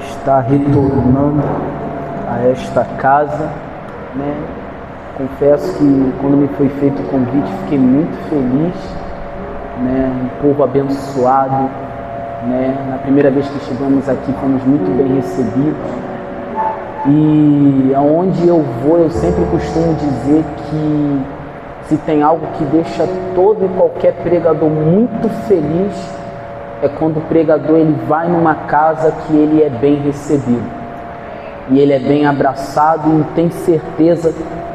estar retornando a esta casa, né? Confesso que quando me foi feito o convite fiquei muito feliz, né? Um povo abençoado, né? Na primeira vez que chegamos aqui fomos muito bem recebidos e aonde eu vou eu sempre costumo dizer que se tem algo que deixa todo e qualquer pregador muito feliz é quando o pregador ele vai numa casa que ele é bem recebido e ele é bem abraçado e tem certeza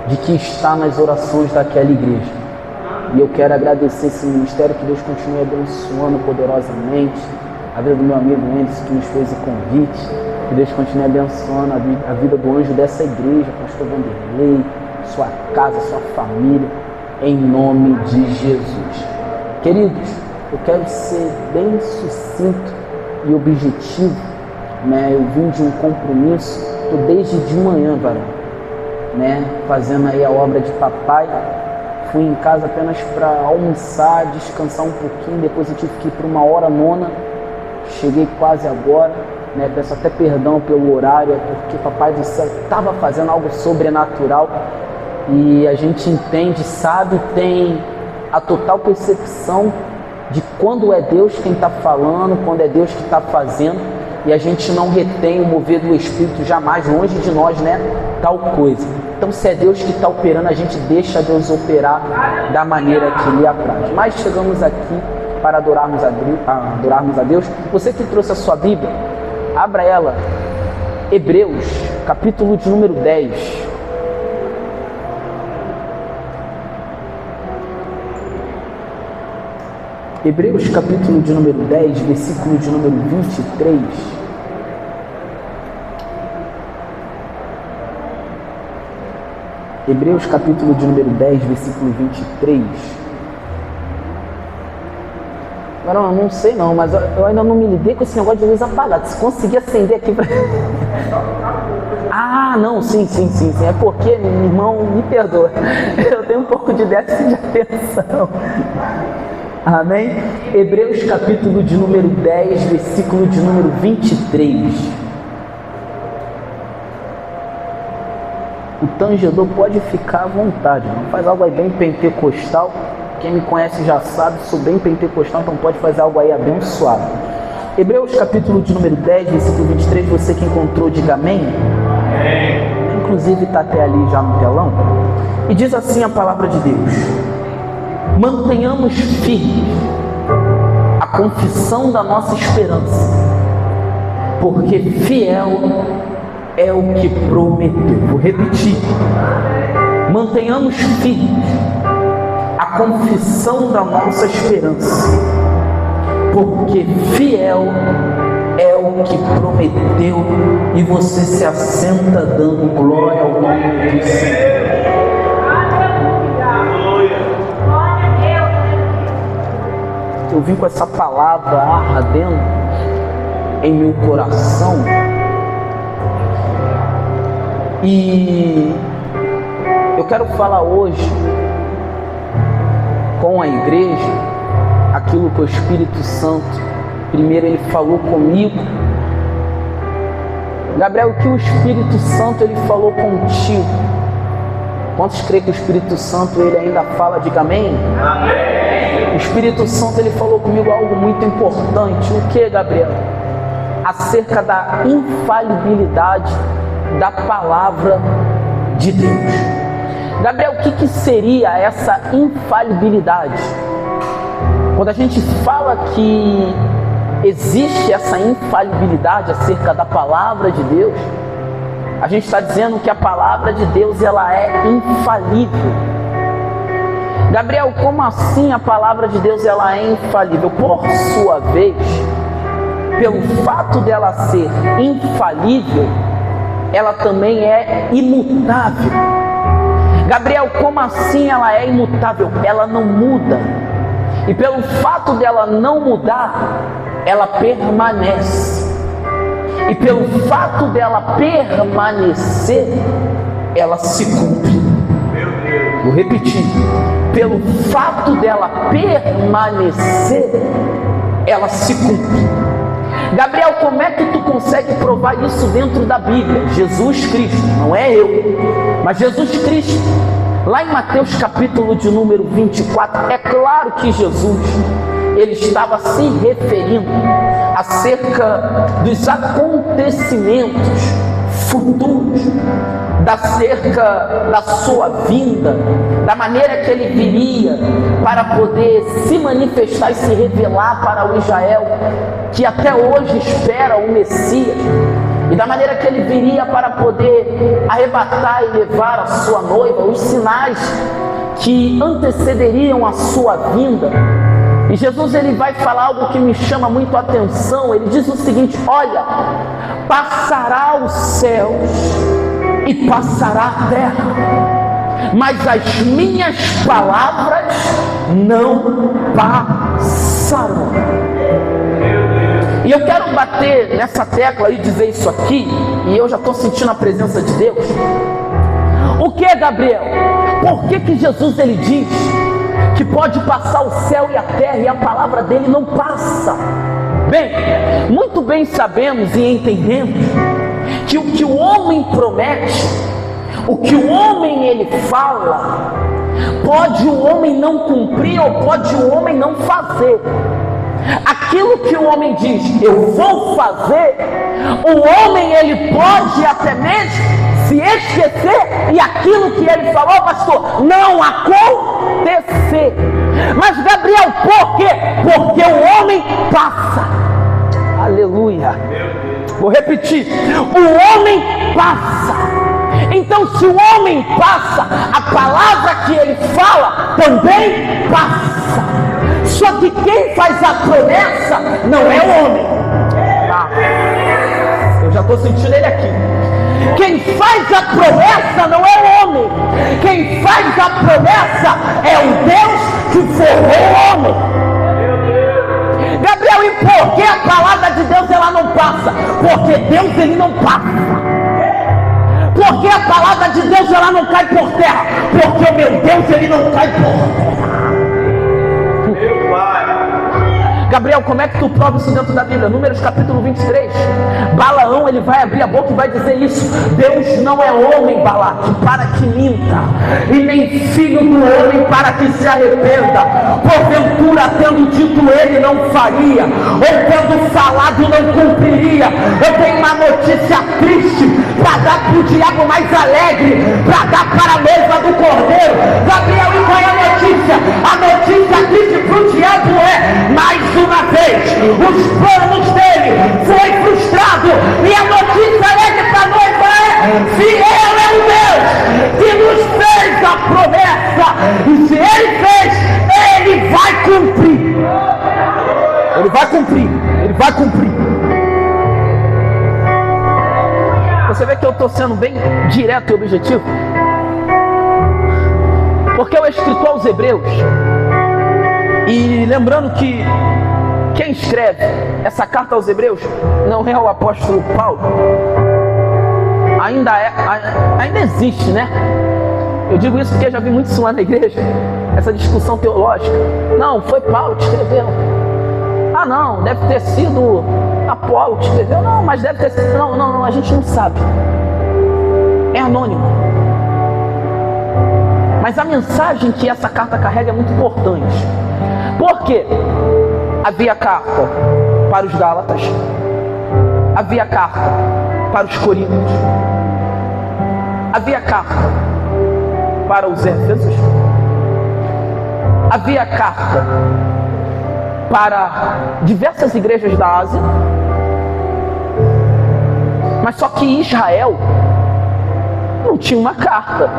de que está nas orações daquela igreja. E eu quero agradecer esse ministério, que Deus continue abençoando poderosamente a vida do meu amigo Enderson, que nos fez o convite, que Deus continue abençoando a vida do anjo dessa igreja, pastor Vanderlei, sua casa, sua família, em nome de Jesus. Queridos, eu quero ser bem sucinto e objetivo, né? Eu vim de um compromisso, estou desde de manhã, varão, né? Fazendo aí a obra de papai. Fui em casa apenas para almoçar, descansar um pouquinho, depois eu tive que ir para 1h09, cheguei quase agora, né? Peço até perdão pelo horário, porque papai do céu estava fazendo algo sobrenatural e a gente entende, sabe, tem a total percepção de quando é Deus quem está falando, quando é Deus que está fazendo, e a gente não retém o mover do Espírito jamais, longe de nós, né, tal coisa. Então, se é Deus que está operando, a gente deixa Deus operar da maneira que lhe apraz. Mas chegamos aqui para adorarmos a Deus. Você que trouxe a sua Bíblia, abra ela, Hebreus, capítulo de número 10. Hebreus capítulo de número 10, versículo de número 23. Hebreus capítulo de número 10, versículo 23. Agora eu não sei não, mas eu ainda não me lidei com esse negócio de luz apagada. Se conseguir acender aqui pra... Ah, não, sim. É porque, meu irmão, me perdoa. Eu tenho um pouco de déficit de atenção. Amém? Hebreus capítulo de número 10, versículo de número 23. O tangedor pode ficar à vontade, não faz algo aí bem pentecostal. Quem me conhece já sabe, sou bem pentecostal, então pode fazer algo aí abençoado. Hebreus capítulo de número 10, versículo 23, você que encontrou, diga amém. Amém. Inclusive está até ali já no telão. E diz assim a palavra de Deus: mantenhamos firme a confissão da nossa esperança, porque fiel é o que prometeu. Vou repetir: mantenhamos firme a confissão da nossa esperança, porque fiel é o que prometeu. E você se assenta dando glória ao nome do Senhor. Eu vim com essa palavra ardendo em meu coração e eu quero falar hoje com a igreja aquilo que o Espírito Santo, primeiro ele falou comigo. Gabriel, o que o Espírito Santo ele falou contigo? Quantos creem que o Espírito Santo ele ainda fala? Diga amém. Amém. O Espírito Santo ele falou comigo algo muito importante. O que, Gabriel? Acerca da infalibilidade da palavra de Deus. Gabriel, o que seria essa infalibilidade? Quando a gente fala que existe essa infalibilidade acerca da palavra de Deus, a gente está dizendo que a palavra de Deus ela é infalível. Gabriel, como assim a palavra de Deus ela é infalível? Por sua vez, pelo fato dela ser infalível, ela também é imutável. Gabriel, como assim ela é imutável? Ela não muda. E pelo fato dela não mudar, ela permanece. E pelo fato dela permanecer, ela se cumpre. Vou repetir. Pelo fato dela permanecer, ela se cumpre. Gabriel, como é que tu consegue comprovar isso dentro da Bíblia. Jesus Cristo, não é eu, mas Jesus Cristo. Lá em Mateus capítulo de número 24, é claro que Jesus, ele estava se referindo acerca dos acontecimentos futuros, acerca da sua vinda, da maneira que ele viria para poder se manifestar e se revelar para o Israel que até hoje espera o Messias, e da maneira que ele viria para poder arrebatar e levar a sua noiva, os sinais que antecederiam a sua vinda. E Jesus, ele vai falar algo que me chama muito a atenção. Ele diz o seguinte: olha, passará os céus e passará a terra, mas as minhas palavras não passarão. E eu quero bater nessa tecla e dizer isso aqui, e eu já estou sentindo a presença de Deus. O que, Gabriel? Por que Jesus, ele diz que pode passar o céu e a terra e a palavra dele não passa? Bem, muito bem sabemos e entendemos que o que o homem promete, o que o homem ele fala, pode o homem não cumprir ou pode o homem não fazer. Aquilo que o homem diz, eu vou fazer, o homem ele pode até mesmo se esquecer e aquilo que ele falou, pastor, não acontecer. Mas Gabriel, por quê? Porque o homem passa. Aleluia. Vou repetir, o homem passa. Então se o homem passa, a palavra que ele fala também passa. Só que quem faz a promessa não é o homem. Eu já estou sentindo ele aqui. Quem faz a promessa não é o homem. Quem faz a promessa é o Deus que formou o homem. Gabriel, e por que a palavra de Deus ela não passa? Porque Deus ele não passa. Porque a palavra de Deus ela não cai por terra? Porque o meu Deus ele não cai por terra. Gabriel, como é que tu prova isso dentro da Bíblia? Números capítulo 23. Balaão, ele vai abrir a boca e vai dizer isso. Deus não é homem, Balaque, para que minta, e nem filho do homem para que se arrependa. Porventura, tendo dito ele, não faria, ou tendo falado, não cumpriria. Eu tenho uma notícia triste para dar para o diabo mais alegre, para dar para a noiva do cordeiro. Gabriel, e qual é a notícia? A notícia triste para o diabo é: mais uma vez, os planos dele foi frustrado, e a notícia alegre para a noiva é: fiel é o Deus que nos fez a promessa, e se ele fez, ele vai cumprir. Ele vai cumprir, ele vai cumprir. Você vê que eu estou sendo bem direto e objetivo, porque o escritor aos Hebreus, e lembrando que quem escreve essa carta aos Hebreus não é o apóstolo Paulo, ainda existe, né? Eu digo isso porque eu já vi muito isso lá na igreja, essa discussão teológica. Não, foi Paulo que escreveu. Ah não, deve ter sido Apolo que escreveu. Não, mas deve ter sido... Não, a gente não sabe. É anônimo. Mas a mensagem que essa carta carrega é muito importante. Por quê? Havia carta para os Gálatas, havia carta para os Coríntios, havia carta para os Éfesos, havia carta para diversas igrejas da Ásia, mas só que Israel não tinha uma carta.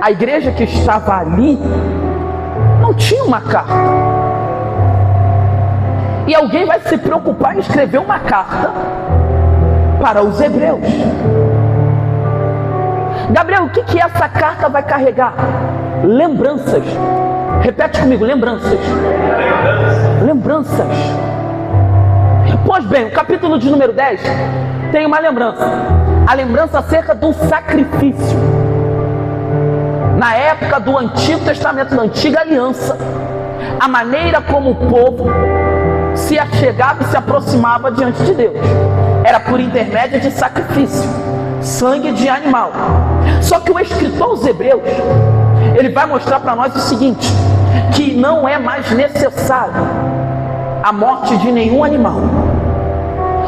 A igreja que estava ali não tinha uma carta. E alguém vai se preocupar em escrever uma carta para os hebreus. Gabriel, o que essa carta vai carregar? Lembranças. Repete comigo, lembranças. Lembranças. Pois bem, o capítulo de número 10 tem uma lembrança. A lembrança acerca do sacrifício. Na época do Antigo Testamento, da Antiga Aliança, a maneira como o povo se achegava e se aproximava diante de Deus. era por intermédio de sacrifício, sangue de animal. Só que o escritor aos Hebreus, ele vai mostrar para nós o seguinte, que não é mais necessário a morte de nenhum animal,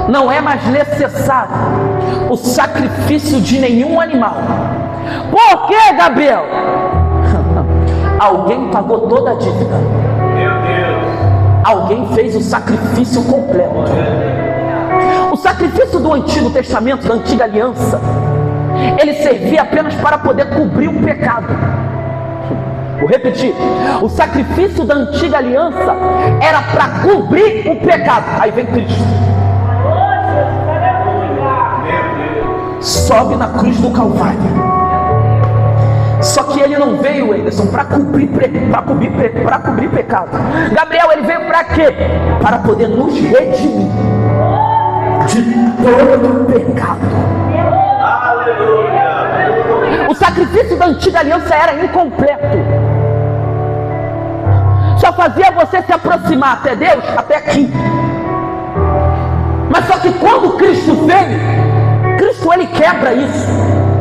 não é mais necessário o sacrifício de nenhum animal. Por que, Gabriel? Alguém pagou toda a dívida. Meu Deus. Alguém fez o sacrifício completo. O sacrifício do Antigo Testamento, da Antiga Aliança, ele servia apenas para poder cobrir o pecado. Vou repetir, o sacrifício da Antiga Aliança era para cobrir o pecado. Aí vem Cristo, sobe na cruz do Calvário. Só que ele não veio, Anderson, para cobrir pecado. Gabriel, ele veio para quê? Para poder nos redimir de todo o pecado. Aleluia. O sacrifício da Antiga Aliança era incompleto. Só fazia você se aproximar até Deus, até aqui. Mas só que quando Cristo vem, Cristo ele quebra isso.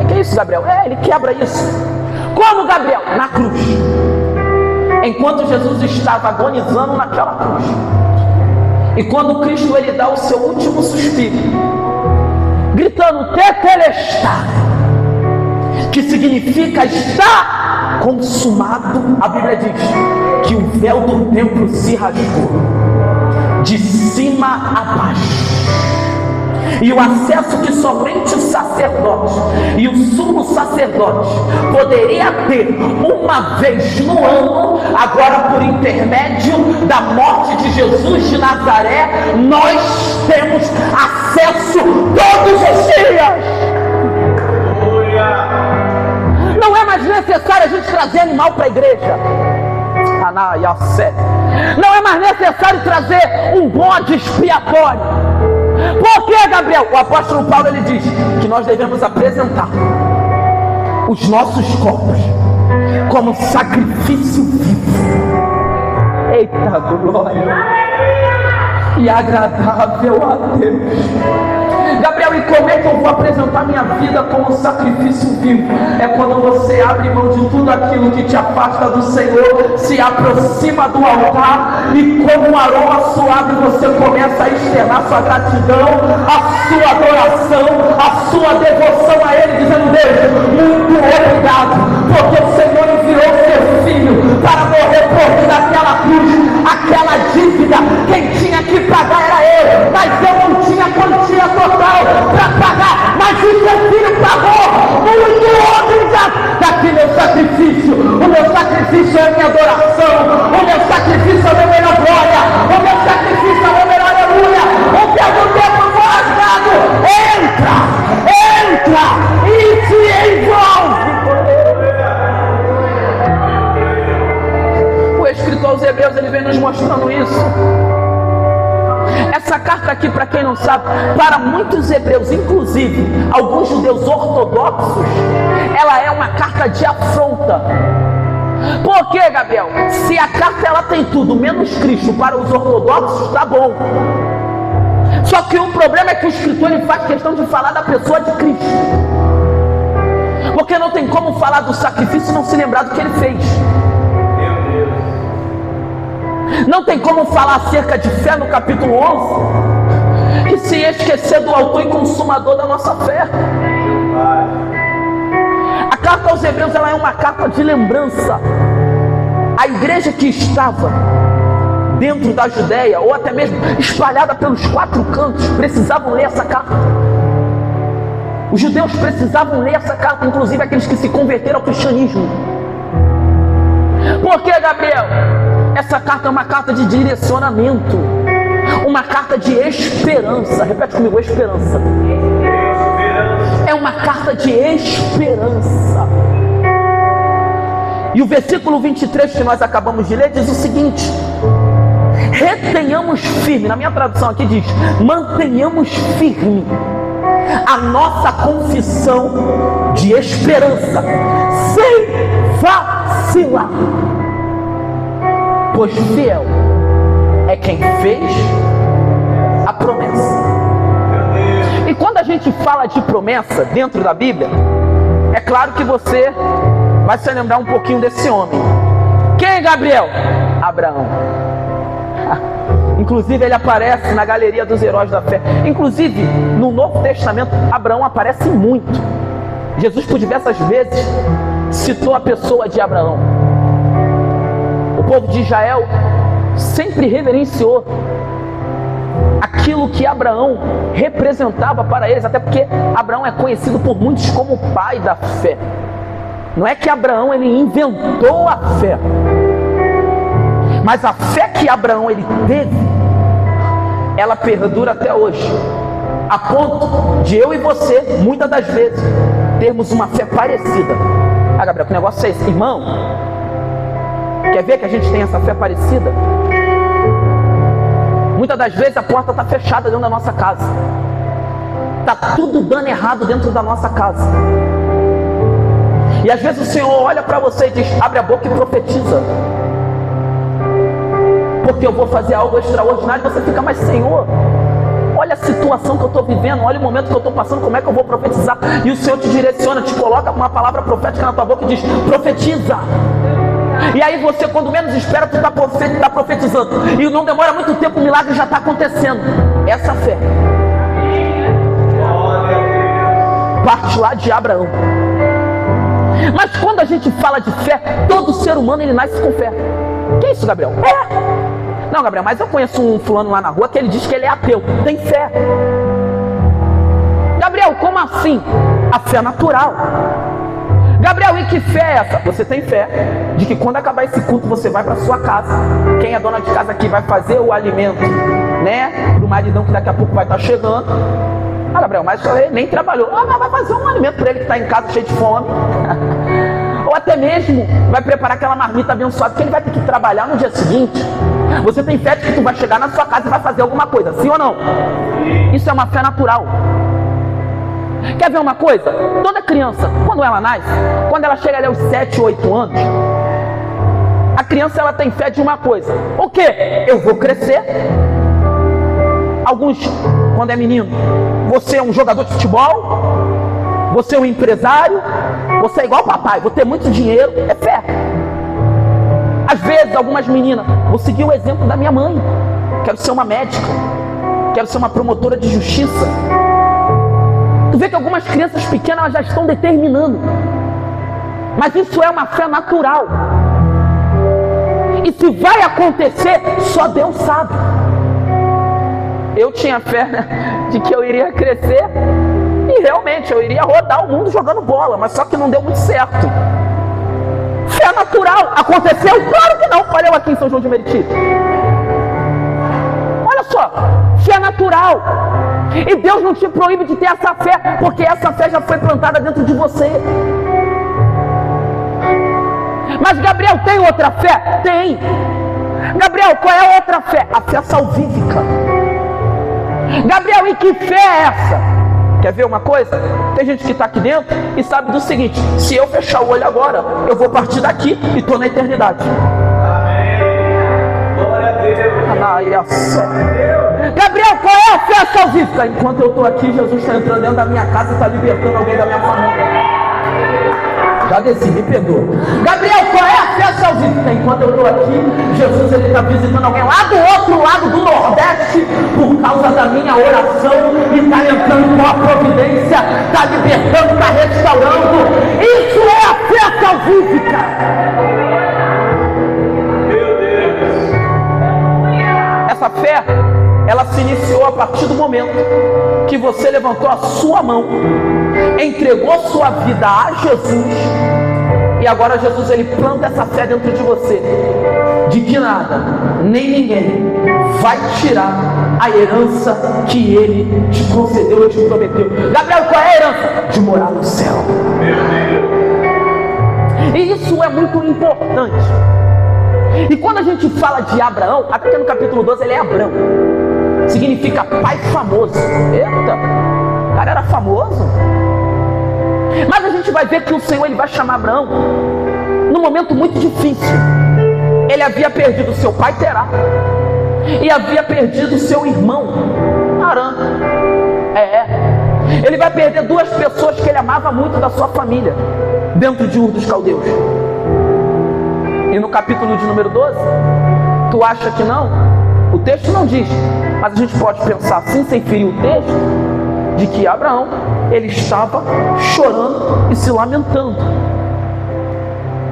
O que é isso, Gabriel? Ele quebra isso. Como, Gabriel? Na cruz. Enquanto Jesus estava agonizando naquela cruz, e quando Cristo ele dá o seu último suspiro, gritando tetelestai, que significa está consumado, a Bíblia diz que o véu do templo se rasgou de cima a baixo. E o acesso que somente o sacerdote e o sumo sacerdote poderia ter uma vez no ano, agora por intermédio da morte de Jesus de Nazaré, nós temos acesso todos os dias. Não é mais necessário a gente trazer animal para a igreja. Não é mais necessário trazer um bode expiatório. Por que, Gabriel? O apóstolo Paulo ele diz que nós devemos apresentar os nossos corpos como sacrifício vivo. Eita glória! E agradável a Deus. Gabriel, e como é que eu vou apresentar minha vida como sacrifício vivo? É quando você abre mão de tudo aquilo que te afasta do Senhor, se aproxima do altar e como um aroma suave você começa a externar sua gratidão, a sua adoração, a sua devoção a Ele, dizendo: Deus, muito obrigado, porque o Senhor enviou seu Filho para morrer por mim naquela cruz. Aquela dívida, quem tinha que pagar era Ele, mas eu não tinha quantia total para pagar, mas o seu Filho pagou. Muito obrigado. Daqui meu sacrifício, o meu sacrifício é a minha adoração, o meu sacrifício é a minha glória, o meu sacrifício é a minha aleluia. O que é do tempo rasgado entra e se envolve. O escritor aos Hebreus ele vem nos mostrando isso. Essa carta aqui, para quem não sabe, para muitos hebreus, inclusive alguns judeus ortodoxos, ela é uma carta de afronta. Por quê, Gabriel? Se a carta ela tem tudo menos Cristo, para os ortodoxos tá bom. Só que o problema é que o escritor ele faz questão de falar da pessoa de Cristo, porque não tem como falar do sacrifício e não se lembrar do que ele fez. Não tem como falar acerca de fé no capítulo 11 e se esquecer do autor e consumador da nossa fé. A carta aos Hebreus ela é uma carta de lembrança. A igreja que estava dentro da Judéia, ou até mesmo espalhada pelos 4 cantos, precisavam ler essa carta. Os judeus precisavam ler essa carta, inclusive aqueles que se converteram ao cristianismo. Por que, Gabriel? Essa carta é uma carta de direcionamento, uma carta de esperança. Repete comigo: esperança. É uma carta de esperança. E o versículo 23 que nós acabamos de ler diz o seguinte: retenhamos firme, na minha tradução aqui diz, mantenhamos firme a nossa confissão de esperança, sem vacilar. Pois fiel é quem fez a promessa. gente fala de promessa dentro da Bíblia, é claro que você vai se lembrar um pouquinho desse homem. Quem é Gabriel? Abraão. Inclusive ele aparece na galeria dos heróis da fé. Inclusive no Novo Testamento Abraão aparece muito. Jesus por diversas vezes citou a pessoa de Abraão. O povo de Israel sempre reverenciou aquilo que Abraão representava para eles, até porque Abraão é conhecido por muitos como o pai da fé. Não é que Abraão ele inventou a fé, mas a fé que Abraão ele teve, ela perdura até hoje, a ponto de eu e você, muitas das vezes, termos uma fé parecida. Ah, Gabriel, que negócio é esse? Irmão, quer ver que a gente tem essa fé parecida? Muitas das vezes a porta está fechada dentro da nossa casa. Está tudo dando errado dentro da nossa casa. E às vezes o Senhor olha para você e diz: abre a boca e profetiza, porque eu vou fazer algo extraordinário. Você fica: mas Senhor, olha a situação que eu estou vivendo, olha o momento que eu estou passando, como é que eu vou profetizar? E o Senhor te direciona, te coloca uma palavra profética na tua boca e diz: profetiza. E aí você, quando menos espera, tu está profetizando. E não demora muito tempo, o milagre já está acontecendo. Essa fé parte lá de Abraão. Mas quando a gente fala de fé, todo ser humano ele nasce com fé. Que é isso, Gabriel? Não, Gabriel, mas eu conheço um fulano lá na rua que ele diz que ele é ateu. Tem fé. Gabriel, como assim? A fé natural. Gabriel, e que fé é essa? Você tem fé de que quando acabar esse culto você vai para sua casa. Quem é dona de casa aqui vai fazer o alimento, né, do maridão que daqui a pouco vai estar chegando. Ah, Gabriel, mas ele nem trabalhou. Ah, mas vai fazer um alimento para ele que está em casa cheio de fome. Ou até mesmo vai preparar aquela marmita abençoada que ele vai ter que trabalhar no dia seguinte. Você tem fé de que tu vai chegar na sua casa e vai fazer alguma coisa, sim ou não? Isso é uma fé natural. Quer ver uma coisa? Toda criança, quando ela nasce, quando ela chega ali aos 7, 8 anos, a criança ela tem fé de uma coisa. O quê? Eu vou crescer. Alguns, quando é menino, você é um jogador de futebol, você é um empresário, você é igual papai, vou ter muito dinheiro, é fé. Às vezes, algumas meninas, vou seguir o exemplo da minha mãe, quero ser uma médica, quero ser uma promotora de justiça. Tu vê que algumas crianças pequenas elas já estão determinando, mas isso é uma fé natural. E se vai acontecer, só Deus sabe. Eu tinha fé, né, de que eu iria crescer e realmente eu iria rodar o mundo jogando bola, mas só que não deu muito certo. Fé natural. Aconteceu? Claro que não. Olha eu aqui em São João de Meriti. Olha só, fé natural. E Deus não te proíbe de ter essa fé, porque essa fé já foi plantada dentro de você. Mas Gabriel, tem outra fé? Tem. Gabriel, qual é a outra fé? A fé salvífica. Gabriel, e que fé é essa? Quer ver uma coisa? Tem gente que está aqui dentro e sabe do seguinte: se eu fechar o olho agora, eu vou partir daqui e estou na eternidade. Amém. Glória a Deus. Gabriel, qual é a fé salvífica? Enquanto eu estou aqui, Jesus está entrando dentro da minha casa e está libertando alguém da minha família. Já desci, me perdoa. Gabriel, qual é a fé salvífica? Enquanto eu estou aqui, Jesus está visitando alguém lá do outro lado do Nordeste por causa da minha oração e está entrando com a providência, está libertando, está restaurando. Isso é a fé salvífica. Meu Deus. Essa fé, ela se iniciou a partir do momento que você levantou a sua mão, entregou sua vida a Jesus, e agora Jesus ele planta essa fé dentro de você, de que nada, nem ninguém vai tirar a herança que ele te concedeu e te prometeu. Gabriel, qual é a herança? De morar no céu. E isso é muito importante. E quando a gente fala de Abraão, até que no capítulo 12 ele é Abrão, significa pai famoso. Eita, o cara era famoso. Mas a gente vai ver que o Senhor ele vai chamar Abraão num momento muito difícil. Ele havia perdido seu pai Terá e havia perdido seu irmão Harã. Ele vai perder 2 pessoas que ele amava muito da sua família, dentro de Ur dos Caldeus. E no capítulo de número 12, tu acha que não? O texto não diz, mas a gente pode pensar assim, sem ferir o texto, de que Abraão, ele estava chorando e se lamentando,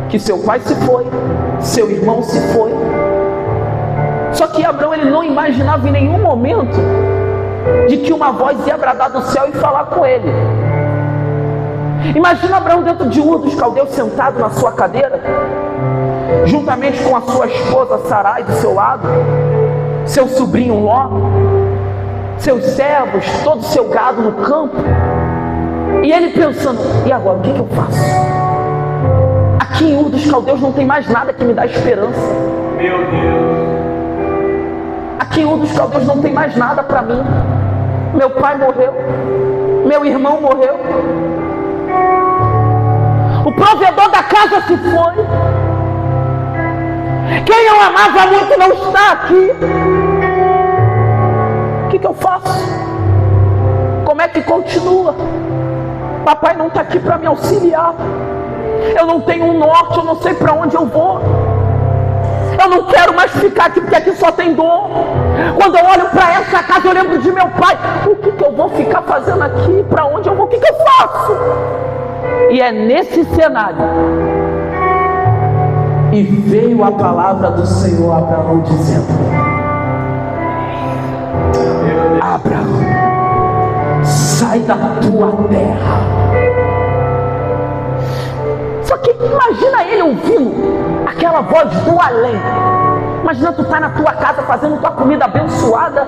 que seu pai se foi, seu irmão se foi. Só que Abraão, ele não imaginava em nenhum momento de que uma voz ia bradar do céu e falar com ele. Imagina Abraão dentro de Ur dos Caldeus, sentado na sua cadeira, juntamente com a sua esposa Sarai do seu lado, seu sobrinho Ló, seus servos, todo o seu gado no campo, e ele pensando: e agora, o que eu faço? Aqui em Ur dos Caldeus não tem mais nada que me dá esperança. Meu Deus. Aqui em Ur dos Caldeus não tem mais nada para mim. Meu pai morreu, meu irmão morreu, o provedor da casa se foi, quem eu amava muito não está aqui. O que eu faço? Como é que continua? Papai não está aqui para me auxiliar. Eu não tenho um norte, eu não sei para onde eu vou. Eu não quero mais ficar aqui, porque aqui só tem dor. Quando eu olho para essa casa, eu lembro de meu pai. O que eu vou ficar fazendo aqui? Para onde eu vou? O que eu faço? E é nesse cenário. E veio a palavra do Senhor a Abraão dizendo: Abraão, sai da tua terra. Só que imagina ele ouvindo aquela voz do além. Imagina tu tá na tua casa fazendo tua comida abençoada,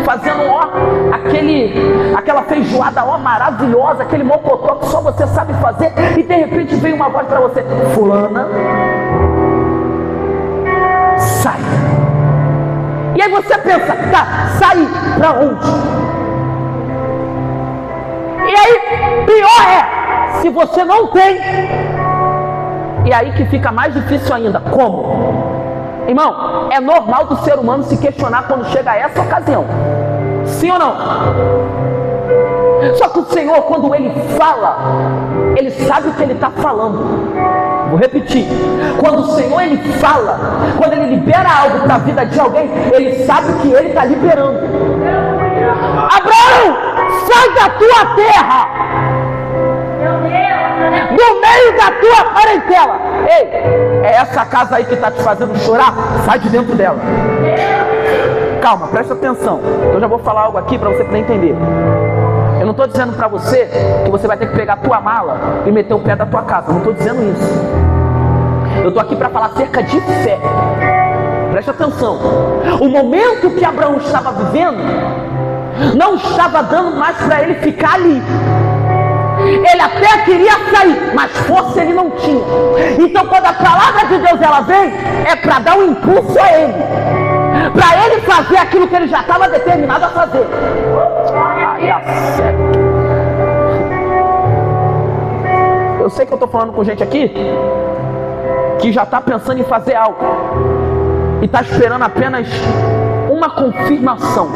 fazendo aquela feijoada maravilhosa, aquele mocotó que só você sabe fazer, e de repente vem uma voz para você: fulana, sai. E aí você pensa: tá, sair para onde? E aí, pior é, se você não tem, e aí que fica mais difícil ainda, como? Irmão, é normal do ser humano se questionar quando chega a essa ocasião, sim ou não? Só que o Senhor, quando Ele fala, Ele sabe o que Ele está falando. Vou repetir: quando o Senhor Ele fala, quando Ele libera algo para a vida de alguém, Ele sabe o que Ele está liberando. Abraão, sai da tua terra, do meio da tua parentela. Ei, é essa casa aí que está te fazendo chorar? Sai de dentro dela. Calma, presta atenção. Eu já vou falar algo aqui para você poder entender. Eu não estou dizendo para você que você vai ter que pegar a tua mala e meter o pé da tua casa. Eu não estou dizendo isso. Eu estou aqui para falar acerca de fé. Presta atenção. O momento que Abraão estava vivendo não estava dando mais para ele ficar ali. Ele até queria sair, mas força ele não tinha. Então quando a palavra de Deus ela vem, é para dar um impulso a ele, para ele fazer aquilo que ele já estava determinado a fazer. Eu sei que eu estou falando com gente aqui que já está pensando em fazer algo e está esperando apenas uma confirmação.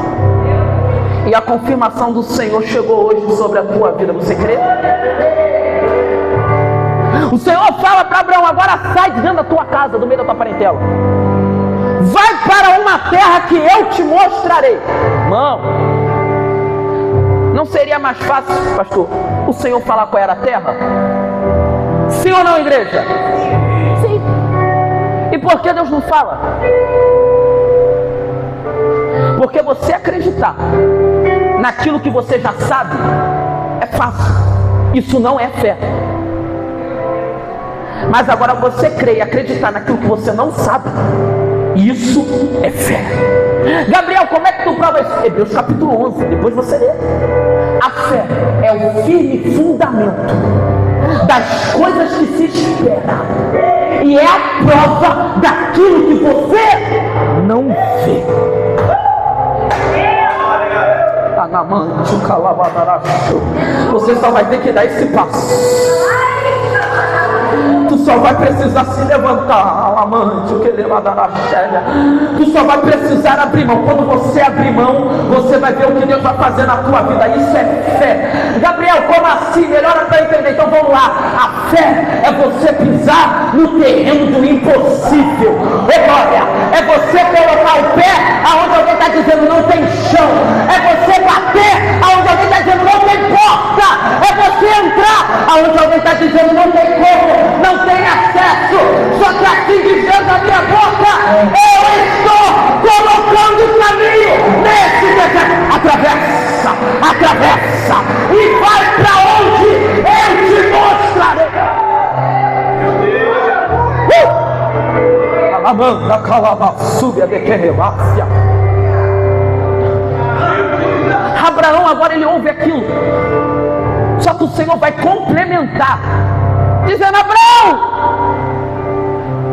E a confirmação do Senhor chegou hoje sobre a tua vida. Você crê? O Senhor fala para Abraão: agora sai de dentro da tua casa, do meio da tua parentela. Vai para uma terra que eu te mostrarei. Irmão, não seria mais fácil, pastor, o Senhor falar qual era a terra? Sim ou não, igreja? Sim. E por que Deus não fala? Porque você acreditar naquilo que você já sabe é fácil. Isso não é fé. Mas agora você crer e acreditar naquilo que você não sabe, isso é fé. Gabriel, como é que tu prova isso? Hebreus capítulo 11, depois você lê. A fé é o firme fundamento das coisas que se esperam, e é a prova daquilo que você não vê. Você só vai ter que dar esse passo. Tu só vai precisar se levantar, alamante, o que ele vai dar na cheia. Tu só vai precisar abrir mão. Quando você abrir mão, você vai ver o que Deus vai fazer na tua vida. Isso é fé. Gabriel, como assim? Melhora para entender. Então vamos lá. A fé é você pisar no terreno do impossível. Glória, é você colocar o pé aonde alguém está dizendo não tem chão. É você bater aonde alguém está dizendo não tem porta. É você entrar aonde alguém está dizendo não tem como, não tem acesso. Só que assim dizendo a minha boca, eu estou colocando o caminho nesse deserto. Atravessa, atravessa e vai para onde eu te mostrarei. Amanda calabasúbia de querrevácia. Abraão agora ele ouve aquilo. Só que o Senhor vai complementar, dizendo: Abraão,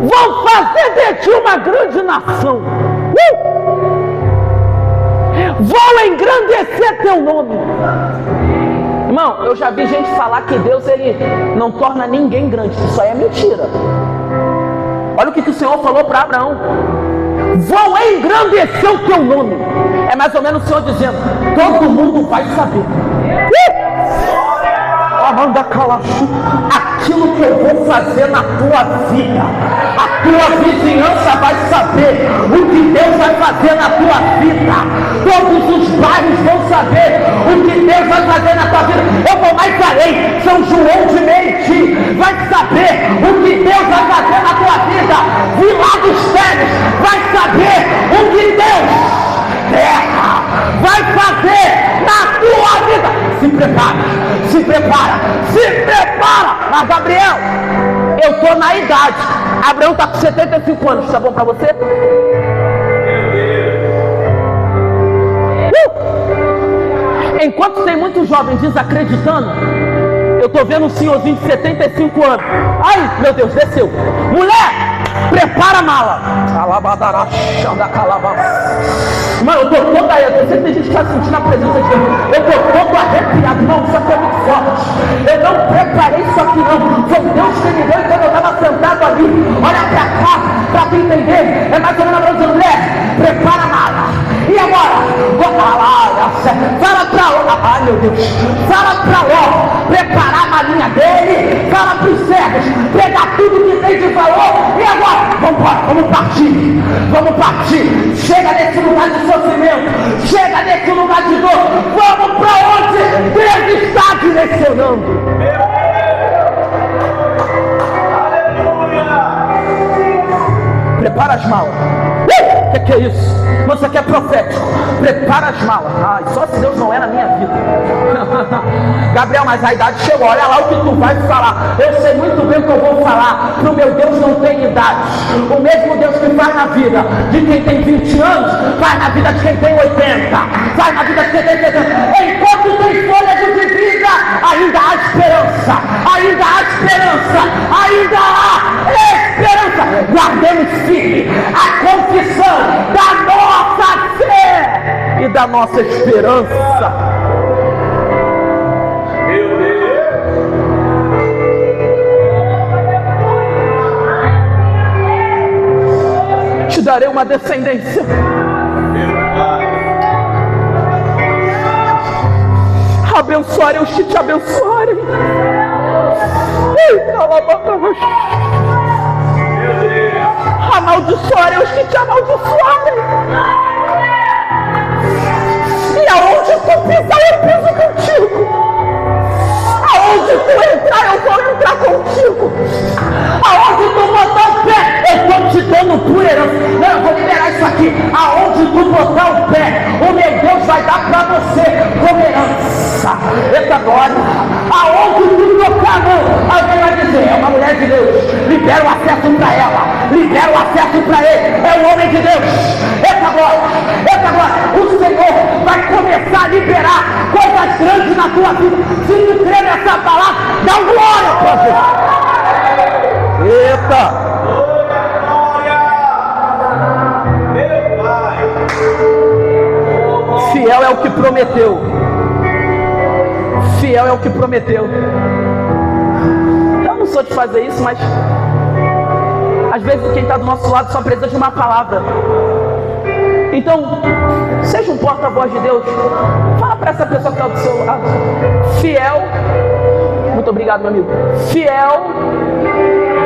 vou fazer de ti uma grande nação. Vou engrandecer teu nome. Irmão, eu já vi gente falar que Deus ele não torna ninguém grande. Isso aí é mentira. Olha o que o Senhor falou para Abraão: vou engrandecer o teu nome. É mais ou menos o Senhor dizendo: todo mundo vai saber. Amanda Calachu, aquilo que eu vou fazer na tua vida, a tua vizinhança vai saber o que Deus vai fazer na tua vida. Todos os bairros vão saber o que Deus vai fazer na tua vida. Eu vou mais além, São João de Meriti vai saber o que Deus vai fazer na tua vida. Vila dos Teles vai saber o que Deus vai fazer na tua vida. Se prepara, se prepara, se prepara. Mas Gabriel, eu estou na idade. Abraão está com 75 anos, tá bom para você? Enquanto tem muitos jovens desacreditando, eu estou vendo um senhorzinho de 75 anos. Ai, meu Deus, desceu. Mulher, prepara a mala. Mano, eu estou toda aí. Eu sei que tem gente que está sentindo a presença de Deus. Eu estou todo arrepiado. Não, isso aqui é muito forte. Eu não preparei isso aqui não. Foi Deus que me deu quando eu estava sentado ali. Olha para cá, para tu entender. É mais ou menos dizendo: mulher, prepara a mala. E agora? Fala para Ló. Ai, meu Deus. Fala para Ló preparar a malinha dele. Fala para os servos pegar tudo que tem de valor. E agora? Vamos embora, vamos partir. Vamos partir. Chega nesse lugar de sofrimento. Chega nesse lugar de dor. Vamos para onde Deus está direcionando. Prepara as malas. O que é isso? Mas isso aqui é profético. Prepara as malas. Ai, só se Deus não é na minha vida. Gabriel, mas a idade chegou. Olha lá o que tu vai falar. Eu sei muito bem o que eu vou falar. Pro meu Deus não tem idade. O mesmo Deus que faz na vida de quem tem 20 anos, faz na vida de quem tem 80. Faz na vida de quem tem 70. Enquanto tem fôlego de vida, ainda há esperança. Ainda há esperança. Ainda há esperança. Guardemos firme a confissão da nossa fé e da nossa esperança. Meu Deus. Te darei uma descendência. Abençoarei os que te abençoarem. Amaldiçoarei os que te amaldiçoarem. E aonde tu pisar, eu piso contigo. Aonde tu entrar, eu vou entrar contigo. Aonde tu botar o pé, eu estou te dando por herança. Não, eu vou liberar isso aqui. Aonde tu botar o pé, o meu Deus vai dar para você como herança. Eita glória. Aonde tu tocar a mão, alguém vai dizer: é uma mulher de Deus. Libera o acesso para ela. Libera o acesso para ele. É o homem de Deus. Eita glória. Eita glória. O Senhor vai começar a liberar coisas grandes na tua vida. Se tu crê nessa palavra, dá glória para Deus. Eita. Fiel é o que prometeu. Fiel é o que prometeu. Eu não sou de fazer isso, mas Às vezes quem está do nosso lado só precisa de uma palavra. Então, seja um porta-voz de Deus. Fala para essa pessoa que está do seu lado. Fiel. Muito obrigado, meu amigo. Fiel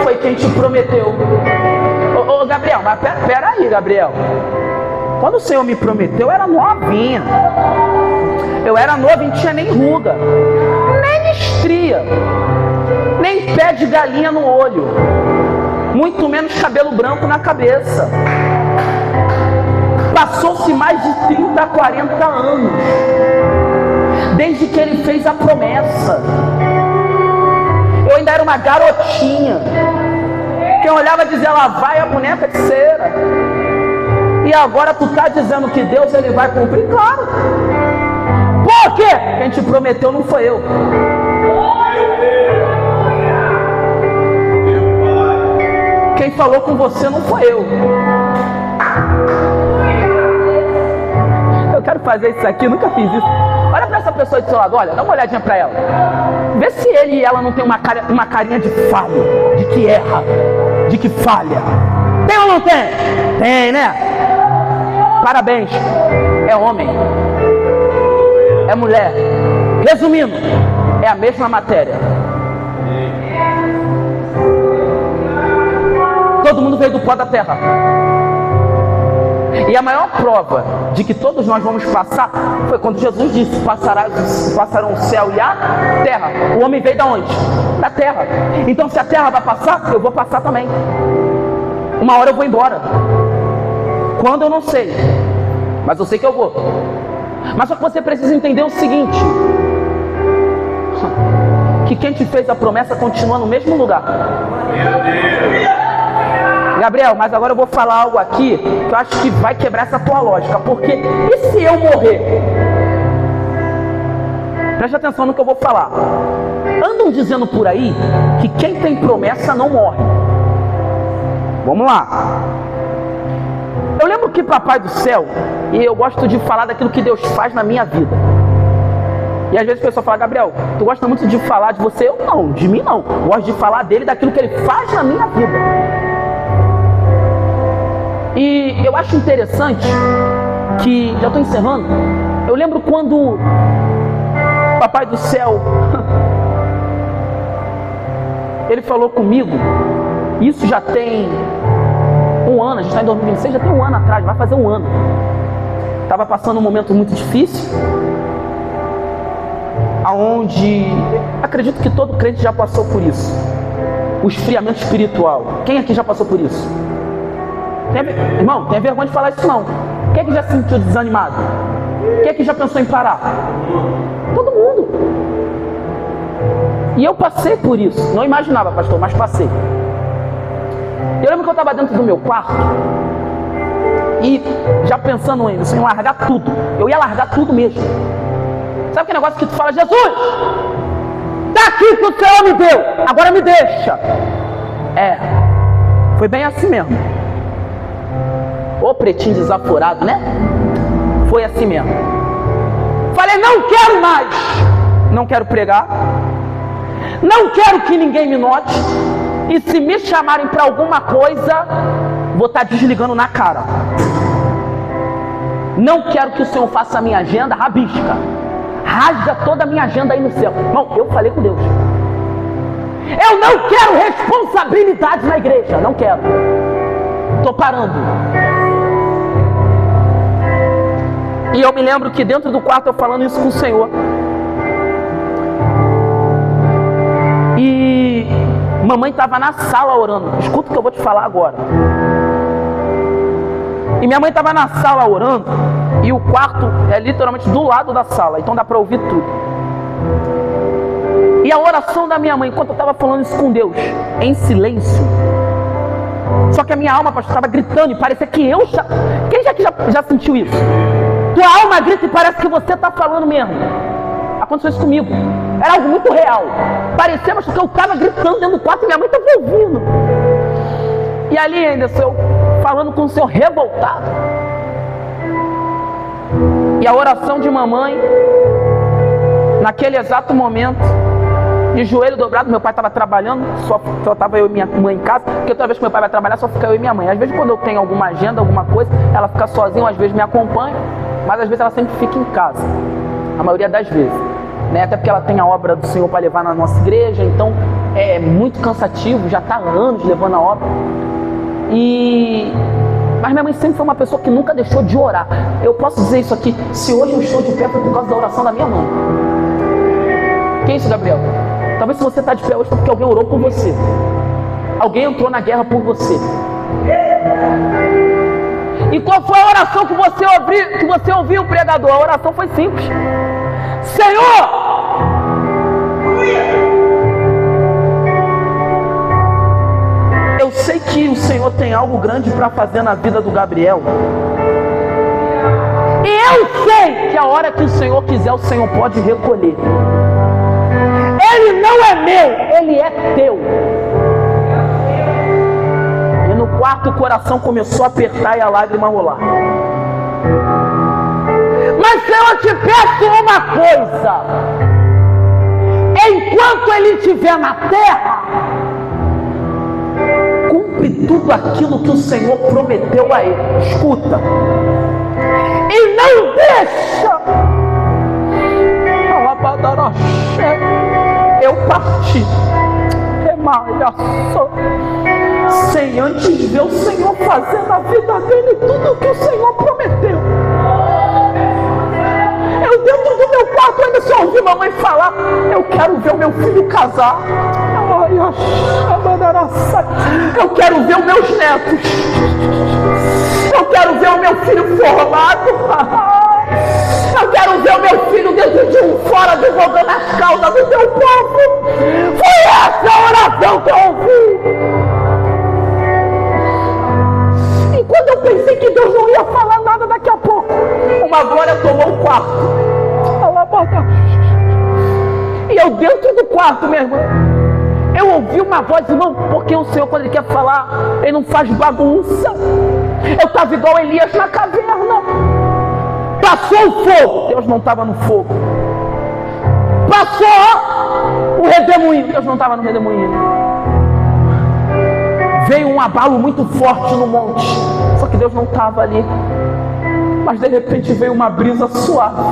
foi quem te prometeu. Ô Gabriel, mas pera aí, Gabriel. Quando o Senhor me prometeu, eu era novinha. Eu era novo e não tinha nem ruga, nem estria, nem pé de galinha no olho, muito menos cabelo branco na cabeça. Passou-se mais de 30, 40 anos, desde que ele fez a promessa. Eu ainda era uma garotinha. Quem olhava dizia, lá vai a boneca de cera. E agora tu está dizendo que Deus ele vai cumprir? Claro. Por quê? Quem te prometeu não foi eu. Quem falou com você não foi eu. Eu quero fazer isso aqui, nunca fiz isso. Olha para essa pessoa do seu lado, olha, dá uma olhadinha para ela. Vê se ele e ela não tem uma carinha de falha, de que erra, de que falha. Tem ou não tem? Tem, né? Parabéns. É homem. É mulher. Resumindo, é a mesma matéria. Todo mundo veio do pó da terra. E a maior prova de que todos nós vamos passar foi quando Jesus disse, passarão o céu e a terra. O homem veio da onde? Da terra. Então se a terra vai passar, eu vou passar também. Uma hora eu vou embora. Quando eu não sei, mas eu sei que eu vou. Mas só que você precisa entender o seguinte, que quem te fez a promessa continua no mesmo lugar. Gabriel, mas agora eu vou falar algo aqui que eu acho que vai quebrar essa tua lógica. Porque, e se eu morrer? Preste atenção no que eu vou falar. Andam dizendo por aí que quem tem promessa não morre. Vamos lá. Eu lembro que Papai do Céu, e eu gosto de falar daquilo que Deus faz na minha vida. E às vezes a pessoa fala, Gabriel, tu gosta muito de falar de você? Eu não, de mim não. Eu gosto de falar dele, daquilo que ele faz na minha vida. E eu acho interessante que, já estou encerrando, eu lembro quando Papai do Céu, ele falou comigo, isso já tem um ano, a gente está em 2026, já tem um ano atrás, vai fazer um ano. Estava passando um momento muito difícil, aonde acredito que todo crente já passou por isso. O esfriamento espiritual. Quem aqui já passou por isso? Irmão, tem vergonha de falar isso não. Quem é que já se sentiu desanimado? Quem é que já pensou em parar? Todo mundo. E eu passei por isso. Não imaginava, pastor, mas passei. Eu lembro que eu estava dentro do meu quarto e já pensando em largar tudo. Eu ia largar tudo mesmo. Sabe aquele negócio que tu fala, Jesus, daqui que o Senhor me deu, agora me deixa. Foi bem assim mesmo. Ô pretinho desaforado, né? Foi assim mesmo. Falei, não quero mais. Não quero pregar. Não quero que ninguém me note. E se me chamarem para alguma coisa, vou estar desligando na cara. Não quero que o Senhor faça a minha agenda, rabisca. Rasga toda a minha agenda aí no céu. Irmão, eu falei com Deus. Eu não quero responsabilidade na igreja. Não quero. Estou parando. E eu me lembro que dentro do quarto eu falando isso com o Senhor. E mamãe estava na sala orando. Escuta o que eu vou te falar agora. E minha mãe estava na sala orando. E o quarto é literalmente do lado da sala. Então dá para ouvir tudo. E a oração da minha mãe, enquanto eu estava falando isso com Deus, em silêncio. Só que a minha alma, pastor, estava gritando e parecia que eu já... Quem já sentiu isso? Tua alma grita e parece que você está falando mesmo. Aconteceu isso comigo. Era algo muito real. Parecia, mas que eu estava gritando dentro do quarto e minha mãe estava ouvindo. E ali ainda, eu falando com o Senhor revoltado. E a oração de mamãe, naquele exato momento, de joelho dobrado. Meu pai estava trabalhando, só estava eu e minha mãe em casa, porque toda vez que meu pai vai trabalhar só fica eu e minha mãe. Às vezes quando eu tenho alguma agenda, alguma coisa, ela fica sozinha, às vezes me acompanha, mas às vezes ela sempre fica em casa, a maioria das vezes, né? Até porque ela tem a obra do Senhor para levar na nossa igreja, então é muito cansativo, já está há anos levando a obra. Mas minha mãe sempre foi uma pessoa que nunca deixou de orar. Eu posso dizer isso aqui, se hoje eu estou de pé foi por causa da oração da minha mãe. Que isso, Gabriel? Talvez se você está de pé hoje foi porque alguém orou por você. Alguém entrou na guerra por você. E qual foi a oração que você ouviu, pregador? A oração foi simples. Senhor! Eu sei que o Senhor tem algo grande para fazer na vida do Gabriel. E eu sei que a hora que o Senhor quiser, o Senhor pode recolher. Ele não é meu, ele é teu. E no quarto o coração começou a apertar e a lágrima rolar. Mas Senhor, eu te peço uma coisa. Enquanto ele estiver na terra, cumpre tudo aquilo que o Senhor prometeu a ele. Escuta. E não deixa eu partir sem antes ver o Senhor fazer na vida dele tudo o que o Senhor prometeu. Eu dentro do meu quarto ainda só ouvi mamãe falar: eu quero ver o meu filho casar. Eu quero ver os meus netos. Eu quero ver o meu filho formado. Eu quero ver o meu filho dentro de um fora divulgando as causas do teu povo. Foi essa a oração que eu ouvi. E quando eu pensei que Deus não ia falar nada, daqui a pouco uma glória tomou o quarto. E eu dentro do quarto, minha irmã, eu ouvi uma voz, irmão, porque o Senhor, quando Ele quer falar, Ele não faz bagunça. Eu estava igual Elias na caverna. Passou o fogo, Deus não estava no fogo. Passou o redemoinho, Deus não estava no redemoinho. Veio um abalo muito forte no monte, só que Deus não estava ali. Mas de repente veio uma brisa suave.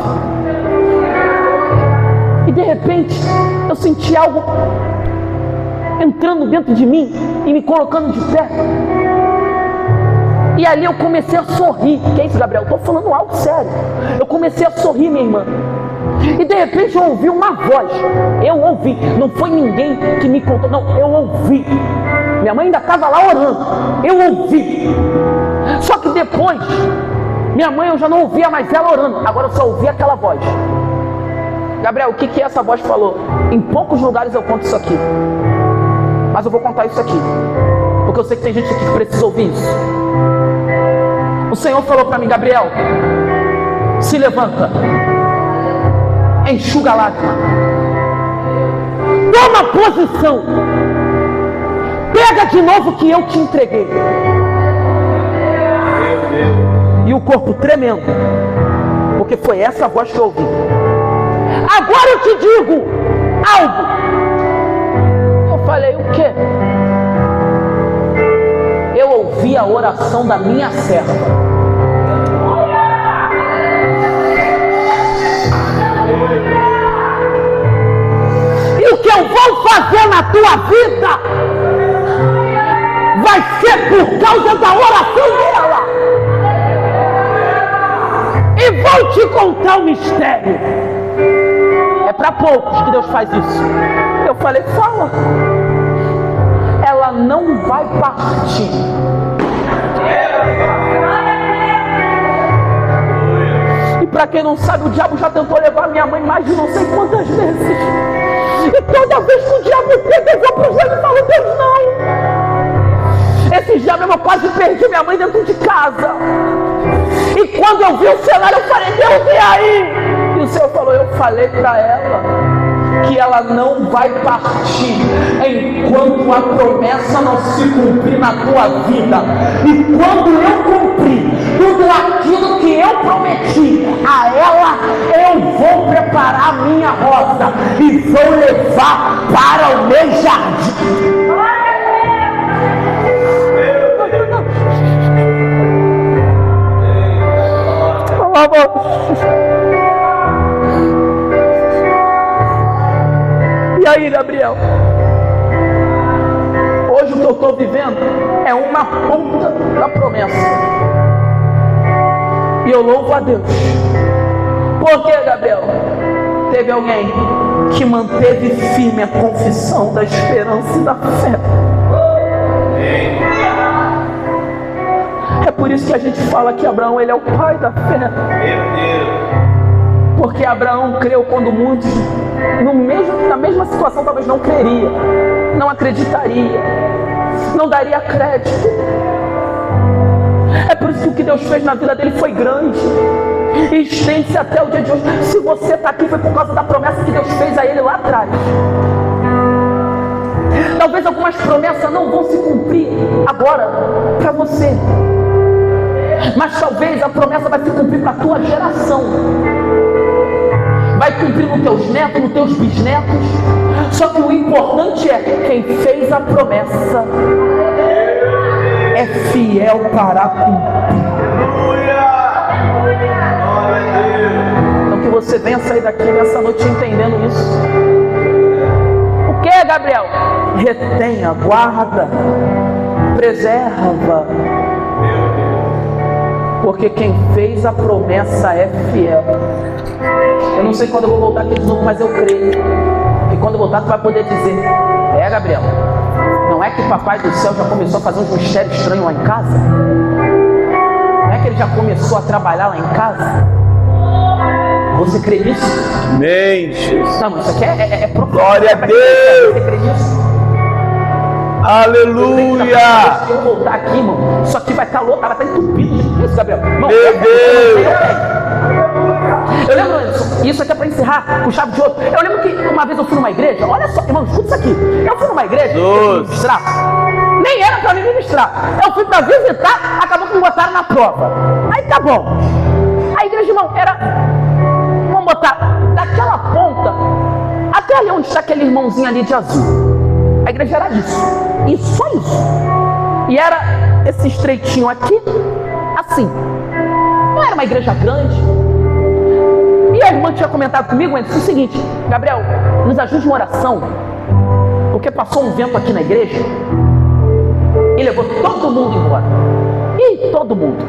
E de repente eu senti algo entrando dentro de mim e me colocando de pé. E ali eu comecei a sorrir. Que é isso, Gabriel? Eu estou falando algo sério. Eu comecei a sorrir, minha irmã. E de repente eu ouvi uma voz. Eu ouvi. Não foi ninguém que me contou. Não, eu ouvi. Minha mãe ainda estava lá orando. Eu ouvi. Só que depois, minha mãe eu já não ouvia mais ela orando. Agora eu só ouvi aquela voz. Gabriel, o que essa voz falou? Em poucos lugares eu conto isso aqui. Mas eu vou contar isso aqui. Porque eu sei que tem gente aqui que precisa ouvir isso. O Senhor falou para mim: Gabriel, se levanta, enxuga a lágrima, toma posição, pega de novo o que eu te entreguei. E o corpo tremendo, porque foi essa voz que eu ouvi. Agora eu te digo algo. Eu falei: o quê? Eu ouvi a oração da minha serva. E o que eu vou fazer na tua vida vai ser por causa da oração dela. E vou te contar um mistério. É para poucos que Deus faz isso. Eu falei: fala. Ela não vai partir. E para quem não sabe, o diabo já tentou levar minha mãe mais de não sei quantas vezes. E toda vez que o diabo tenta, eu vou pro joelho e falo: Deus, não. Esse dia mesmo eu quase perdi minha mãe dentro de casa. E quando eu vi o cenário, eu falei: Deus, e aí? E o Senhor falou: eu falei para ela que ela não vai partir enquanto a promessa não se cumprir na tua vida. E quando eu cumprir, tudo aquilo que eu prometi a ela, eu vou preparar a minha rosa e vou levar para o meu jardim. E aí, Gabriel? Hoje o que eu estou vivendo é uma ponta da promessa. E eu louvo a Deus. Por que, Gabriel? Teve alguém que manteve firme a confissão da esperança e da fé. É por isso que a gente fala que Abraão, ele é o pai da fé. Porque Abraão creu quando muitos, na mesma situação, talvez não creria, não acreditaria, não daria crédito. É por isso que o que Deus fez na vida dele foi grande e estende-se até o dia de hoje. Se você está aqui, foi por causa da promessa que Deus fez a ele lá atrás. Talvez algumas promessas não vão se cumprir agora para você, mas talvez a promessa vai se cumprir para a tua geração. Vai cumprir nos teus netos, nos teus bisnetos. Só que o importante é quem fez a promessa é fiel para cumprir. Então que você venha sair daqui nessa noite entendendo isso. O que, Gabriel? Retenha, guarda, preserva. Porque quem fez a promessa é fiel. Eu não sei quando eu vou voltar aqui de novo, mas eu creio. E quando eu voltar, tu vai poder dizer: é, Gabriel, não é que o Papai do Céu já começou a fazer uns mistérios estranhos lá em casa? Não é que ele já começou a trabalhar lá em casa? Você crê nisso? Amém, Jesus. Não, isso aqui é profético. Glória a Deus. Você crê nisso? Aleluia! Se eu voltar aqui, irmão, isso aqui vai estar louco, vai estar entupido de isso, Gabriel. Irmão, meu Deus! Eu lembro, isso aqui é para encerrar com chave de ouro. Eu lembro que uma vez eu fui numa igreja, olha só, irmão, escuta isso aqui. Eu fui numa igreja ministrar, nem era para mim ministrar. Eu fui para visitar, acabou que me botaram na prova. Aí tá bom. A igreja, irmão, era, vamos botar, daquela ponta até ali onde está aquele irmãozinho ali de azul. A igreja era isso, e só isso. E era esse estreitinho aqui, assim. Não era uma igreja grande. E a irmã tinha comentado comigo, disse o seguinte: Gabriel, nos ajude em oração, porque passou um vento aqui na igreja e levou todo mundo embora. E todo mundo.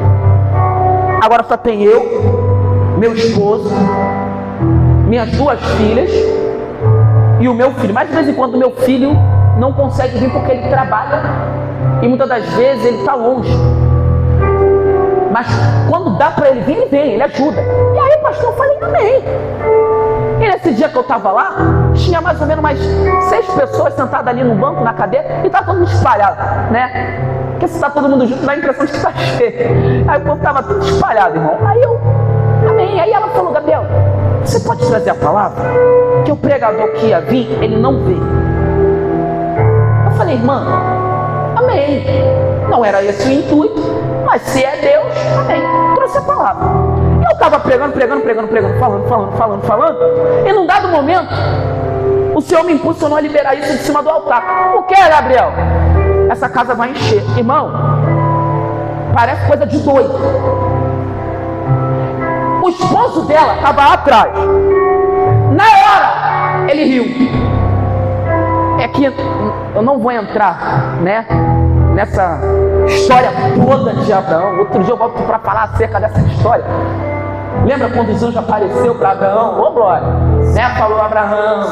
Agora só tem eu, meu esposo, minhas 2 filhas e o meu filho. Mas de vez em quando o meu filho não consegue vir porque ele trabalha e muitas das vezes ele está longe. Mas quando dá para ele vir, ele vem, ele ajuda. E aí, pastor, eu falei amém. E nesse dia que eu estava lá, tinha mais ou menos umas 6 pessoas sentadas ali no banco, na cadeira, e estava todo mundo espalhado, né? Porque se está todo mundo junto, dá a impressão de que está cheio. Aí o povo estava tudo espalhado, irmão. Aí eu, amém. Aí ela falou: Gabriel, você pode trazer a palavra? Que o pregador que ia vir, ele não veio. Eu falei: irmã, amém. Não era esse o intuito, mas se é Deus, amém. Trouxe a palavra. E eu estava pregando, falando. E num dado momento, o Senhor me impulsionou a liberar isso de cima do altar. O que é, Gabriel? Essa casa vai encher. Irmão, parece coisa de doido. O esposo dela estava atrás. Na hora, ele riu. É que eu não vou entrar, né, nessa história toda de Abraão. Outro dia eu volto para falar acerca dessa história. Lembra quando os anjos apareceu para Abraão? Ô glória, né? Falou: Abraão,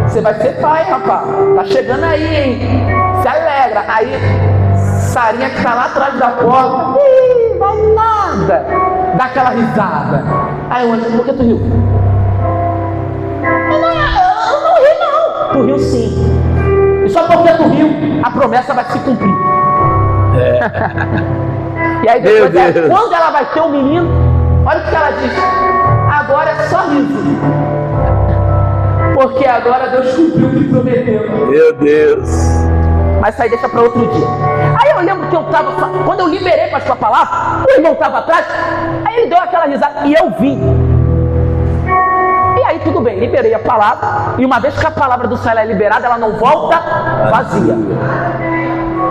você vai ser pai, rapaz. Tá chegando aí, hein? Se alegra. Aí Sarinha que tá lá atrás da porta, vai nada, dá aquela risada. Aí o anjo: por que tu riu? Eu não ri não. Tu riu sim. E só porque tu riu, a promessa vai se cumprir. E aí depois, quando ela vai ter um menino, olha o que ela diz: agora é só riso, porque agora Deus cumpriu o que prometeu. Meu Deus. Mas isso aí deixa para outro dia. Aí eu lembro que eu estava, quando eu liberei para a sua palavra, o irmão estava atrás, aí ele deu aquela risada e eu vi. E aí tudo bem, liberei a palavra, e uma vez que a palavra do Senhor é liberada, ela não volta vazia.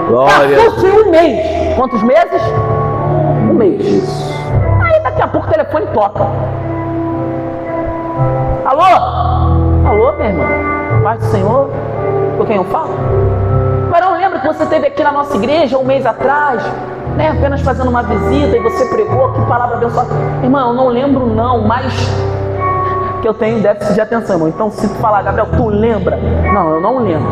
Passou-se um mês. Quantos meses? Um mês. Aí daqui a pouco o telefone toca. Alô? Alô, meu irmão? Paz do Senhor? Com quem eu falo? Varão, lembra que você esteve aqui na nossa igreja um mês atrás, né? Apenas fazendo uma visita e você pregou, que palavra abençoada. Irmão, eu não lembro não, mas que eu tenho déficit de atenção, irmão. Então se tu falar, Gabriel, tu lembra? Não, eu não lembro.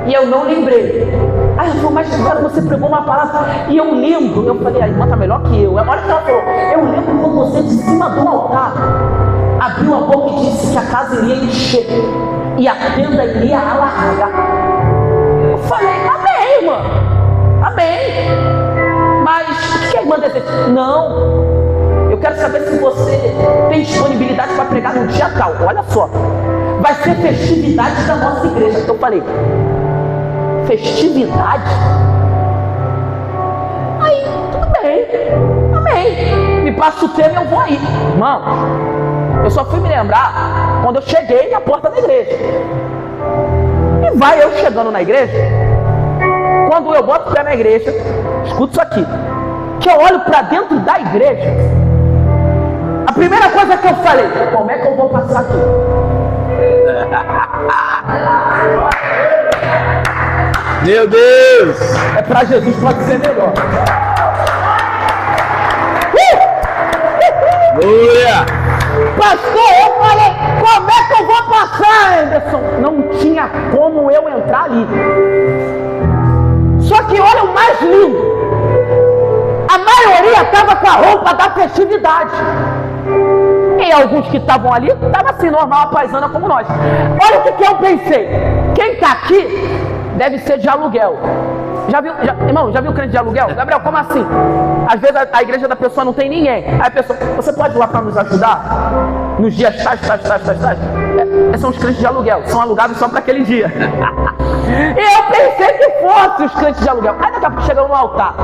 E eu não lembrei. Aí eu falei, mas agora você pregou uma palavra e eu lembro. Eu falei, a irmã tá melhor que eu. Olha o que ela falou, eu lembro quando você de cima do altar abriu a boca e disse que a casa iria encher e a tenda iria alargar. Eu falei, amém, irmã, amém. Mas o que a irmã deseja? Não, eu quero saber se você tem disponibilidade para pregar no dia tal. Olha só, vai ser festividade da nossa igreja. Eu falei, festividade? Aí, tudo bem, amém. Me passa o tema e eu vou aí. Irmão, eu só fui me lembrar quando eu cheguei na porta da igreja. E vai eu chegando na igreja, quando eu boto o pé na igreja, escuta isso aqui, que eu olho para dentro da igreja, a primeira coisa que eu falei, como é que eu vou passar aqui? Meu Deus! É para Jesus, pode ser melhor. Aleluia! Pastor, eu falei, como é que eu vou passar, Anderson? Não tinha como eu entrar ali. Só que olha o mais lindo, a maioria estava com a roupa da festividade. E alguns que estavam ali, estavam assim, normal, a paisana como nós. Olha o que eu pensei, quem está aqui deve ser de aluguel. Já viu, irmão, já viu crente de aluguel? Gabriel, como assim? Às vezes a igreja da pessoa não tem ninguém. Aí a pessoa, você pode ir lá para nos ajudar? Nos dias tais. São os crentes de aluguel, são alugados só para aquele dia. E eu pensei que fosse os crentes de aluguel. Aí daqui a pouco chegamos no altar.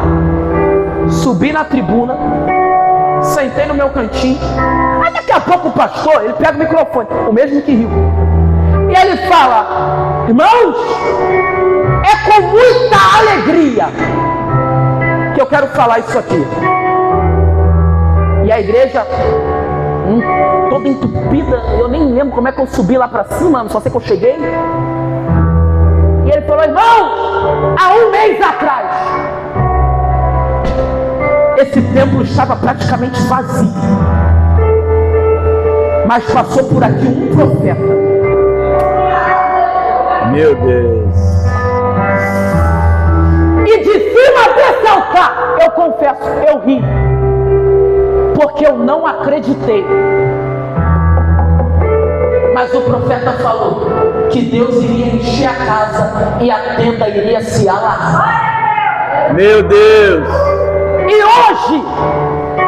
Subi na tribuna, sentei no meu cantinho. Aí daqui a pouco o pastor, ele pega o microfone, o mesmo que riu. E ele fala, irmãos, é com muita alegria que eu quero falar isso aqui. E a igreja toda entupida, eu nem lembro como é que eu subi lá para cima, só sei que eu cheguei. E ele falou, irmão, há um mês atrás, esse templo estava praticamente vazio, mas passou por aqui um profeta. Meu Deus! E de cima desse altar, eu confesso, eu ri, porque eu não acreditei. Mas o profeta falou que Deus iria encher a casa e a tenda iria se alargar. Meu Deus! E hoje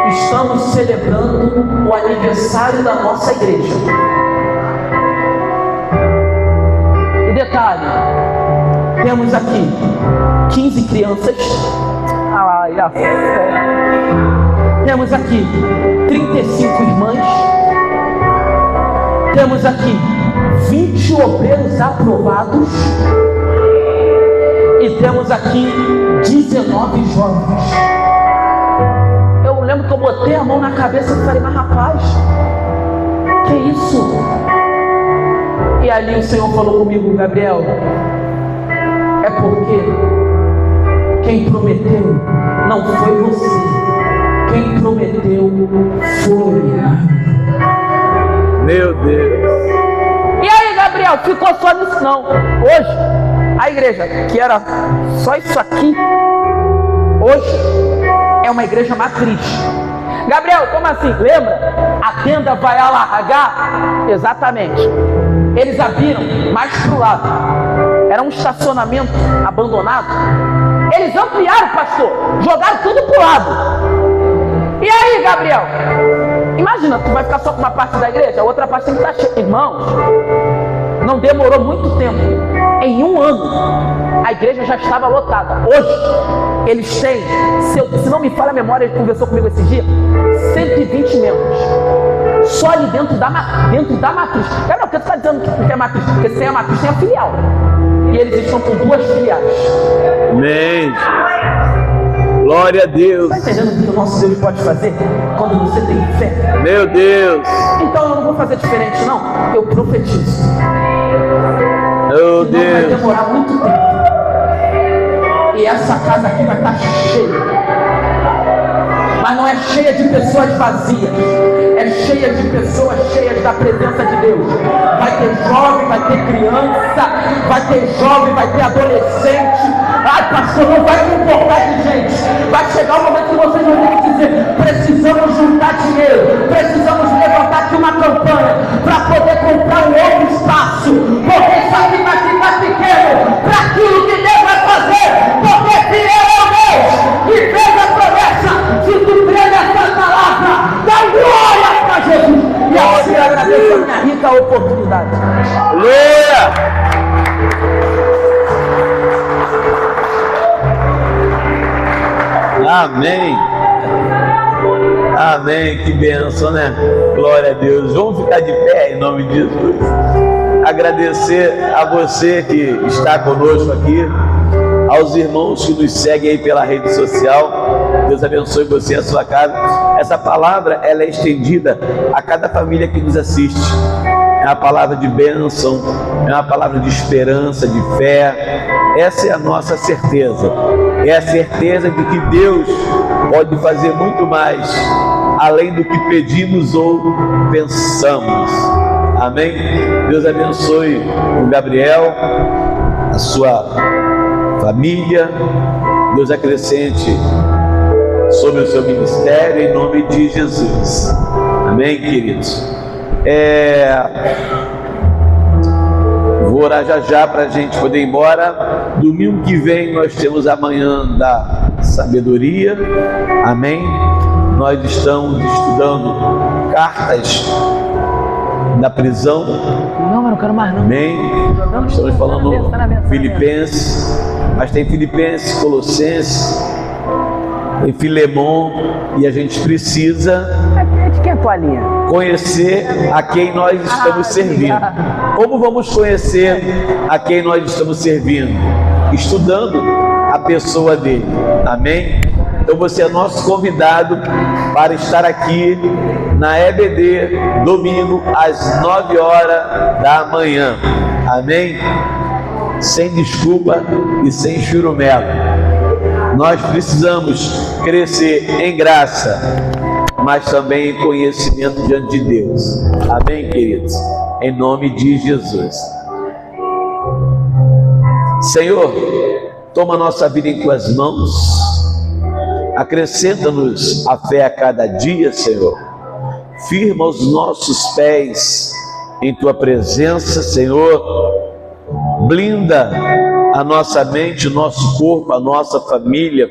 estamos celebrando o aniversário da nossa igreja. E detalhe, temos aqui 15 crianças. Ai, a fé. Temos aqui 35 irmãs. Temos aqui 20 obreiros aprovados. E temos aqui 19 jovens. Eu lembro que eu botei a mão na cabeça e falei, mas rapaz, que isso? E ali o Senhor falou comigo, Gabriel, é porque quem prometeu não foi você, quem prometeu foi. Meu Deus! E aí, Gabriel, ficou só nisso não? Hoje, a igreja, que era só isso aqui, hoje é uma igreja matriz. Gabriel, como assim? Lembra? A tenda vai alargar? Exatamente. Eles abriram mais para o lado. Era um estacionamento abandonado. Eles ampliaram, pastor. Jogaram tudo para o lado. E aí, Gabriel? Imagina, tu vai ficar só com uma parte da igreja, a outra parte tem que estar cheia. Irmãos, não demorou muito tempo Em um ano, a igreja já estava lotada. Hoje, eles têm, se não me falha a memória, ele conversou comigo esse dia, 120 membros. Só ali dentro da matriz. Cara, não, o que você está dizendo que é matriz? Porque sem a matriz tem a filial. E eles estão com 2 filiais. Amém. Glória a Deus. Está entendendo o que o nosso Deus pode fazer quando você tem fé? Meu Deus. Então eu não vou fazer diferente, não. Eu profetizo. Meu Não vai Deus. demorar muito tempo. E essa casa aqui vai estar cheia. Mas não é cheia de pessoas vazias. É cheia de pessoas cheias da presença de Deus. Vai ter jovem, vai ter criança, vai ter jovem, vai ter adolescente. Ai, pastor, não vai me importar de gente. Vai chegar o momento que vocês vão ter que dizer: precisamos juntar dinheiro, precisamos levantar aqui uma campanha para poder comprar um outro espaço, porque isso aqui vai ficar pequeno para aquilo que Deus vai fazer, porque fiel é o Deus e fez a promessa. Se tu crê nessa palavra, dá glória para Jesus. E assim eu agradeço a minha rica oportunidade. Aleluia. Amém. Amém. Que bênção, né? Glória a Deus. Vamos ficar de pé em nome de Jesus. Agradecer a você que está conosco aqui, aos irmãos que nos seguem aí pela rede social. Deus abençoe você e a sua casa. Essa palavra, ela é estendida a cada família que nos assiste. É uma palavra de bênção, é uma palavra de esperança, de fé. Essa é a nossa certeza. É a certeza de que Deus pode fazer muito mais, além do que pedimos ou pensamos. Amém? Deus abençoe o Gabriel, a sua família. Deus acrescente sobre o seu ministério, em nome de Jesus. Amém, queridos? Vou orar já para a gente poder ir embora. Domingo que vem nós temos a manhã da sabedoria. Amém? Nós estamos estudando cartas da prisão. Não, mas não quero mais não. Amém? Nós estamos falando Filipenses, mas tem Filipenses, Colossenses, tem Filemon, e a gente precisa De quem é a toalhinha? conhecer a quem nós estamos servindo. Como vamos conhecer a quem nós estamos servindo? Estudando a pessoa dele. Amém? Então você é nosso convidado para estar aqui na EBD, domingo, às 9 horas da manhã. Amém? Sem desculpa e sem churumelo. Nós precisamos crescer em graça, mas também em conhecimento diante de Deus. Amém, queridos? Em nome de Jesus. Senhor, toma nossa vida em tuas mãos. Acrescenta-nos a fé a cada dia, Senhor. Firma os nossos pés em tua presença, Senhor. Blinda a nossa mente, o nosso corpo, a nossa família.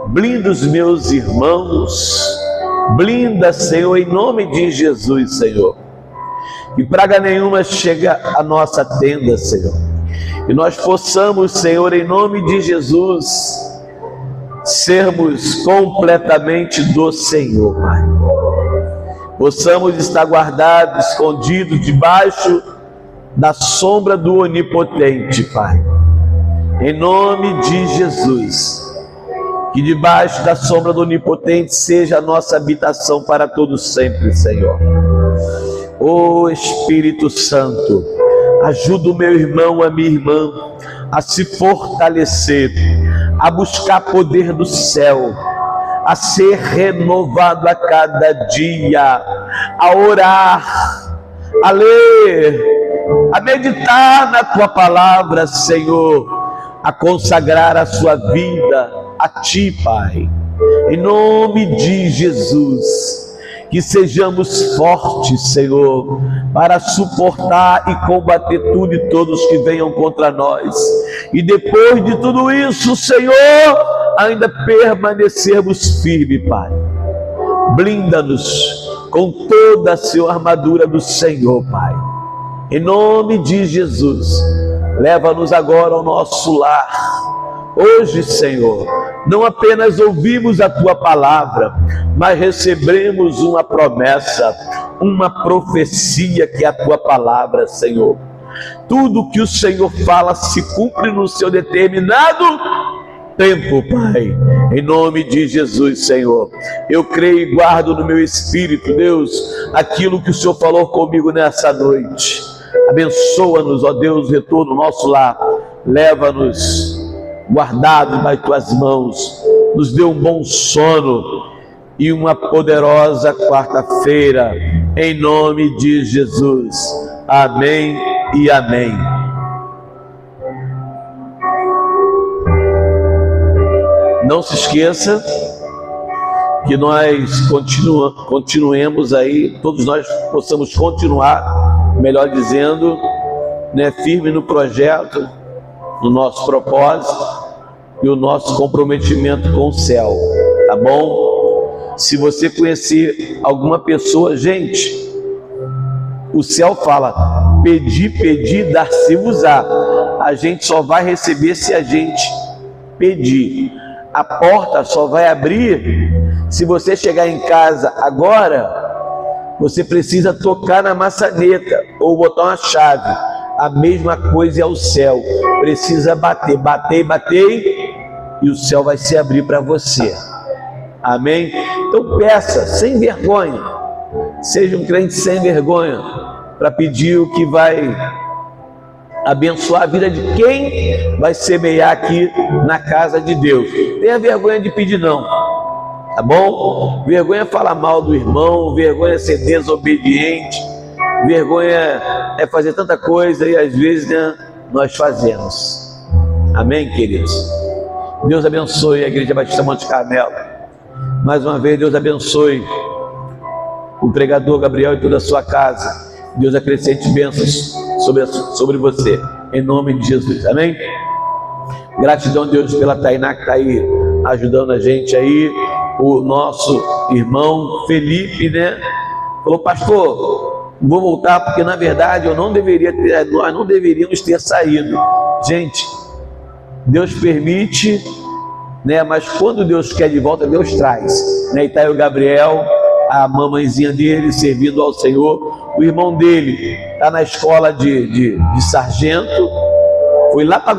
Blinda os meus irmãos. Blinda, Senhor, em nome de Jesus, Senhor. Que praga nenhuma chega à nossa tenda, Senhor. E nós possamos, Senhor, em nome de Jesus, sermos completamente do Senhor, Pai. Possamos estar guardados, escondidos debaixo da sombra do Onipotente, Pai. Em nome de Jesus. Que debaixo da sombra do Onipotente seja a nossa habitação para todos sempre, Senhor. Ô Espírito Santo, ajuda o meu irmão, a minha irmã a se fortalecer, a buscar poder do céu, a ser renovado a cada dia, a orar, a ler, a meditar na tua palavra, Senhor, a consagrar a sua vida a ti, Pai, em nome de Jesus. Que sejamos fortes, Senhor, para suportar e combater tudo e todos que venham contra nós. E depois de tudo isso, Senhor, ainda permanecermos firmes, Pai. Blinda-nos com toda a sua armadura do Senhor, Pai. Em nome de Jesus, Leva-nos agora ao nosso lar. Hoje, Senhor, não apenas ouvimos a Tua palavra, mas recebemos uma promessa, uma profecia que é a Tua palavra, Senhor. Tudo que o Senhor fala se cumpre no seu determinado tempo, Pai. Em nome de Jesus, Senhor, eu creio e guardo no meu espírito, Deus, aquilo que o Senhor falou comigo nessa noite. Abençoa-nos, ó Deus, retorno ao nosso lar. Leva-nos guardados nas Tuas mãos. Nos dê um bom sono e uma poderosa quarta-feira, em nome de Jesus. Amém e amém. Não se esqueça que nós continuemos aí, todos nós possamos continuar, melhor dizendo, né, firme no projeto, no nosso propósito e o nosso comprometimento com o céu, tá bom? Se você conhecer alguma pessoa, gente, o céu fala: pedir, dar-se-vos-á. A gente só vai receber se a gente pedir. A porta só vai abrir se você chegar em casa agora. Você precisa tocar na maçaneta ou botar uma chave. A mesma coisa é o céu. Precisa bater, e o céu vai se abrir para você. Amém? Então peça sem vergonha. Seja um crente sem vergonha para pedir o que vai abençoar a vida de quem vai semear aqui na casa de Deus. Tenha vergonha de pedir não, tá bom? Vergonha é falar mal do irmão, vergonha é ser desobediente, vergonha é fazer tanta coisa e às vezes, né, nós fazemos. Amém, queridos? Deus abençoe a Igreja Batista Monte Carmelo. Mais uma vez, Deus abençoe o pregador Gabriel e toda a sua casa. Deus acrescente bênçãos sobre você, em nome de Jesus, amém? Gratidão, Deus, pela Tainá que está aí ajudando a gente aí. O nosso irmão Felipe, né, falou: pastor, vou voltar porque na verdade nós não deveríamos ter saído. Gente, Deus permite, né, mas quando Deus quer de volta, Deus traz, né? E está aí o Gabriel, a mamãezinha dele servindo ao Senhor. O irmão dele está na escola de sargento, foi lá para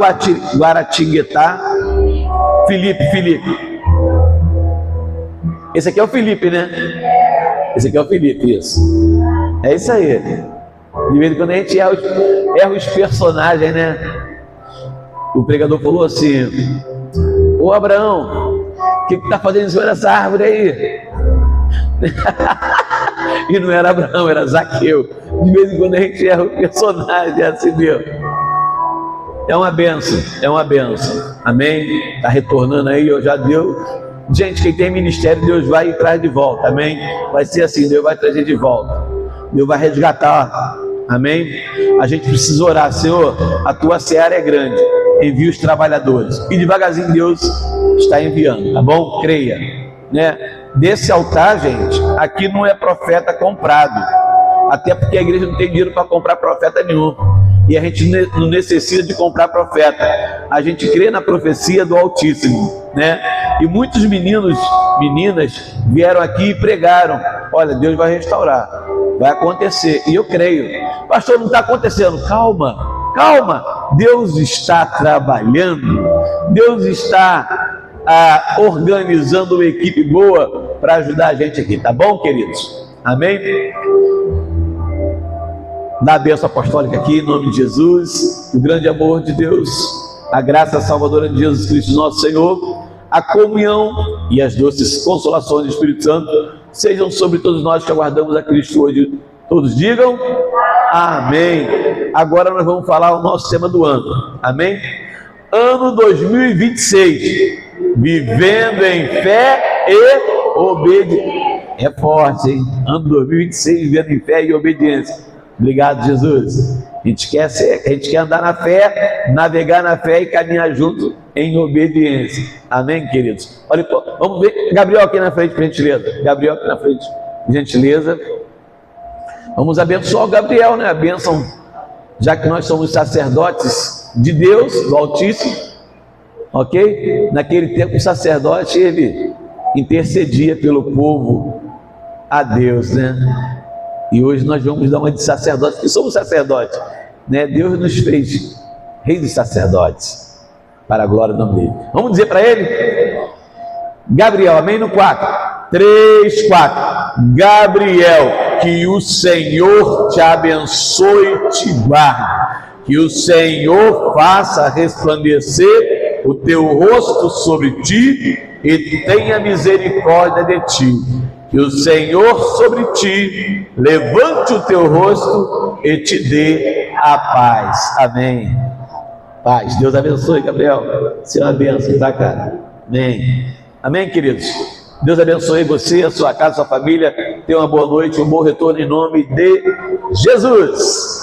Guaratinguetá. Felipe, esse aqui é o Felipe, né? Esse aqui é o Felipe, isso. É isso aí. De vez em quando a gente erra os personagens, né? O pregador falou assim: ô Abraão, o que está fazendo em cima dessa árvore aí? E não era Abraão, era Zaqueu. De vez em quando a gente erra o personagem, é assim mesmo. É uma benção, amém? Está retornando aí, eu já deu. Gente, quem tem ministério, Deus vai e traz de volta, amém? Vai ser assim, Deus vai trazer de volta, Deus vai resgatar, amém? A gente precisa orar: Senhor, a tua seara é grande, envia os trabalhadores. E devagarzinho Deus está enviando, tá bom? Creia, né? Desse altar, gente, aqui não é profeta comprado, até porque a igreja não tem dinheiro para comprar profeta nenhum, e a gente não necessita de comprar profeta. A gente crê na profecia do Altíssimo, né? E muitos meninas vieram aqui e pregaram: olha, Deus vai restaurar, vai acontecer. E eu creio. Pastor, não está acontecendo. Calma, Deus está trabalhando, Deus está organizando uma equipe boa para ajudar a gente aqui, tá bom, queridos? Amém? Dá a bênção apostólica aqui, em nome de Jesus. O grande amor de Deus, a graça salvadora de Jesus Cristo nosso Senhor, a comunhão e as doces consolações do Espírito Santo sejam sobre todos nós que aguardamos a Cristo hoje. Todos digam amém. Agora nós vamos falar o nosso tema do ano, amém? Ano 2026, vivendo em fé e obediência. É forte, hein? Ano 2026, vivendo em fé e obediência. Obrigado, Jesus. A gente quer andar na fé, navegar na fé e caminhar junto em obediência. Amém, queridos? Olha, vamos ver Gabriel aqui na frente, por gentileza. Gabriel aqui na frente, por gentileza. Vamos abençoar o Gabriel, né? A bênção, já que nós somos sacerdotes, de Deus, do Altíssimo, ok? Naquele tempo o sacerdote, ele intercedia pelo povo a Deus, né? E hoje nós vamos dar uma de sacerdote, que somos sacerdotes, né? Deus nos fez reis dos sacerdotes, para a glória do nome dele. Vamos dizer para ele? Gabriel, amém? No 4, 3, 4. Gabriel, que o Senhor te abençoe e te guarde, que o Senhor faça resplandecer o teu rosto sobre ti e tenha misericórdia de ti, que o Senhor sobre ti levante o teu rosto e te dê a paz. Amém. Paz. Deus abençoe, Gabriel. Senhor abençoe, tá, cara? Amém. Amém, queridos. Deus abençoe você, a sua casa, a sua família. Tenha uma boa noite, um bom retorno em nome de Jesus.